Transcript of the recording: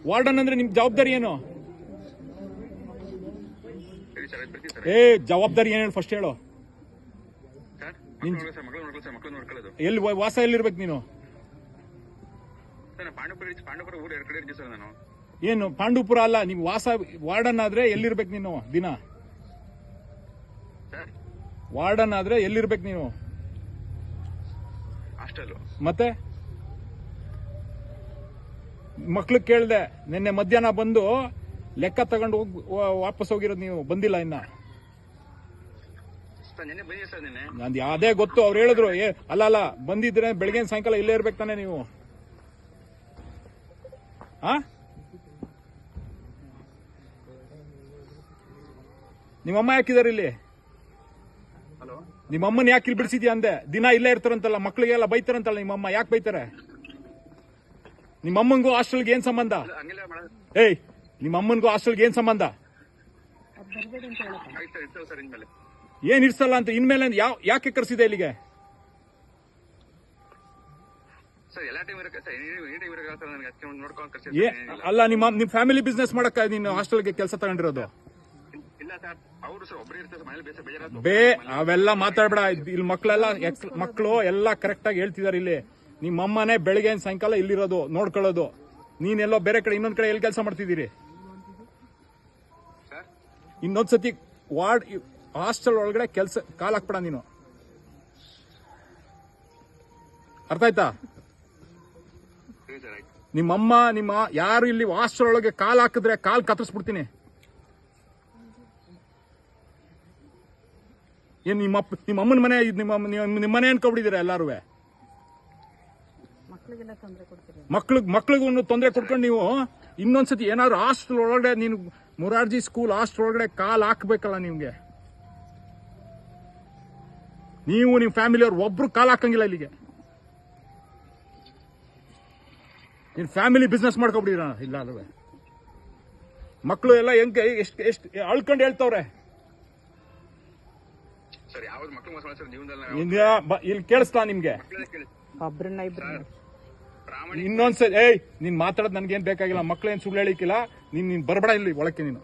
Warden ಅಂದ್ರೆ ನಿಮ್ ಜವಾಬ್ದಾರಿ ಏನು? ಜವಾಬ್ದಾರಿ ಏನು ಫಸ್ಟ್ ಹೇಳು. ಎಲ್ಲಿ ವಾಸ ಎಲ್ಲಿರ್ಬೇಕು ನೀನು? ಏನು ಪಾಂಡವಪುರ ಅಲ್ಲ, ನೀವು ವಾಸ ವಾರ್ಡನ್ ಆದ್ರೆ ಎಲ್ಲಿರ್ಬೇಕು ನೀನು? ದಿನ ವಾರ್ಡನ್ ಆದ್ರೆ ಎಲ್ಲಿರ್ಬೇಕು ನೀನು? ಮತ್ತೆ ಮಕ್ಳು ಕೇಳ್ದೆ, ನಿನ್ನೆ ಮಧ್ಯಾಹ್ನ ಬಂದು ಲೆಕ್ಕ ತಗೊಂಡು ವಾಪಸ್ ಹೋಗಿರೋದು, ನೀವು ಬಂದಿಲ್ಲ ಇನ್ನ. ನಂದು ಅದೇ ಗೊತ್ತು, ಅವ್ರು ಹೇಳಿದ್ರು. ಅಲ್ಲ ಬಂದಿದ್ರೆ ಬೆಳಗ್ಗೆ ಸಾಯಂಕಾಲ ಇಲ್ಲೇ ಇರ್ಬೇಕು ತಾನೆ ನೀವು. ನಿಮ್ಮಮ್ಮ ಯಾಕಿದಾರೆ ಇಲ್ಲಿ? ನಿಮ್ಮಮ್ಮನ ಯಾಕೆ ಇಲ್ಲಿ ಬಿಡಿಸಿದ್ಯಾ ಅಂದೆ? ದಿನ ಇಲ್ಲೇ ಇರ್ತಾರಂತಲ್ಲ, ಮಕ್ಳಿಗೆಲ್ಲ ಬೈತಾರಂತಲ್ಲ ನಿಮ್ಮಮ್ಮ. ಯಾಕೆ ಬೈತಾರೆ? ನಿಮ್ಮಮ್ಮಂಗೂ ಹಾಸ್ಟೆಲ್ಗೆ ಏನ್ ಸಂಬಂಧ? ನಿಮ್ಮಮ್ಮನ್ಗೂ ಹಾಸ್ಟೆಲ್ಗೆ ಏನ್ ಸಂಬಂಧ? ಏನ್ ಇರ್ಸಲ್ಲ ಅಂತ ಇನ್ಮೇಲೆ ಯಾಕೆ ಕರ್ಸಿದೆ ಇಲ್ಲಿಗೆ? ಅಲ್ಲ, ನಿಮ್ ಫ್ಯಾಮಿಲಿ ಬಿಸ್ನೆಸ್ ಮಾಡಕ್ಕ ನೀನು ಹಾಸ್ಟೆಲ್ಗೆ ಕೆಲಸ ತಗೊಂಡಿರೋದು? ಅವೆಲ್ಲ ಮಾತಾಡ್ಬೇಡ. ಇಲ್ಲಿ ಮಕ್ಕಳು ಎಲ್ಲ ಕರೆಕ್ಟ್ ಆಗಿ ಹೇಳ್ತಿದಾರೆ. ಇಲ್ಲಿ ನಿಮ್ಮಮ್ಮನೇ ಬೆಳಗ್ಗೆ ಸಾಯಂಕಾಲ ಇಲ್ಲಿರೋದು, ನೋಡ್ಕೊಳ್ಳೋದು. ನೀನೆಲ್ಲೋ ಬೇರೆ ಕಡೆ ಇನ್ನೊಂದ್ ಕಡೆ ಎಲ್ಲಿ ಕೆಲಸ ಮಾಡ್ತಿದ್ದೀರಿ? ಇನ್ನೊಂದ್ಸತಿ ವಾರ್ಡ್ ಹಾಸ್ಟೆಲ್ ಒಳಗಡೆ ಕೆಲಸ ಕಾಲ್ ಹಾಕ್ಬೇಡ ನೀನು, ಅರ್ಥ ಆಯ್ತಾ? ನಿಮ್ಮಮ್ಮ ಯಾರು ಇಲ್ಲಿ ಹಾಸ್ಟೆಲ್ ಒಳಗೆ ಕಾಲ್ ಹಾಕಿದ್ರೆ ಕಾಲ್ ಕತ್ತರಿಸ್ಬಿಡ್ತೀನಿ. ಏನ್ ನಿಮ್ಮಮ್ಮನ ಮನೆ, ನಿಮ್ಮ ಮನೆ ಅನ್ಕೊಬಿಟ್ಟಿದ್ದೀರ ಎಲ್ಲಾರು? ಮಕ್ಳಿಗೂ ತೊಂದರೆ ಕೊಡ್ಕೊಂಡು ನೀವು ಇನ್ನೊಂದ್ಸತಿ ಏನಾದ್ರು ಹಾಸ್ಟೆಲ್ ಒಳಗಡೆ, ನೀನು ಮೊರಾರ್ಜಿ ಸ್ಕೂಲ್ ಹಾಸ್ಟೆಲ್ ಒಳಗಡೆ ಕಾಲ್ ಹಾಕ್ಬೇಕಲ್ಲ ನಿಮ್ಗೆ. ನೀವು ನಿಮ್ ಫ್ಯಾಮಿಲಿ ಅವ್ರು ಒಬ್ರು ಕಾಲ್ ಹಾಕಂಗಿಲ್ಲ ಇಲ್ಲಿಗೆ. ನೀನ್ ಫ್ಯಾಮಿಲಿ ಬಿಸ್ನೆಸ್ ಮಾಡ್ಕೊಬಿಟ್ಟಿರ ಇಲ್ಲ ಅಲ್ವೇ? ಮಕ್ಕಳು ಎಲ್ಲ ಹೆಂಗೆ ಎಷ್ಟು ಅಳ್ಕೊಂಡು ಹೇಳ್ತವ್ರೆ. ಇಲ್ಲಿ ಕೇಳಿಸ್ತಾ ನಿಮ್ಗೆ? ಇನ್ನೊಂದ್ಸರಿ ನೀನ್ ಮಾತಾಡೋದು ನನ್ಗೇನ್ ಬೇಕಾಗಿಲ್ಲ. ಮಕ್ಳೇನ್ ಸುಳ್ಳು ಹೇಳಿಕ್ಕಿಲ್ಲ. ನೀನ್ ಬರ್ಬೇಡ ಇಲ್ಲಿ ಒಳಕ್ಕೆ ನೀನು.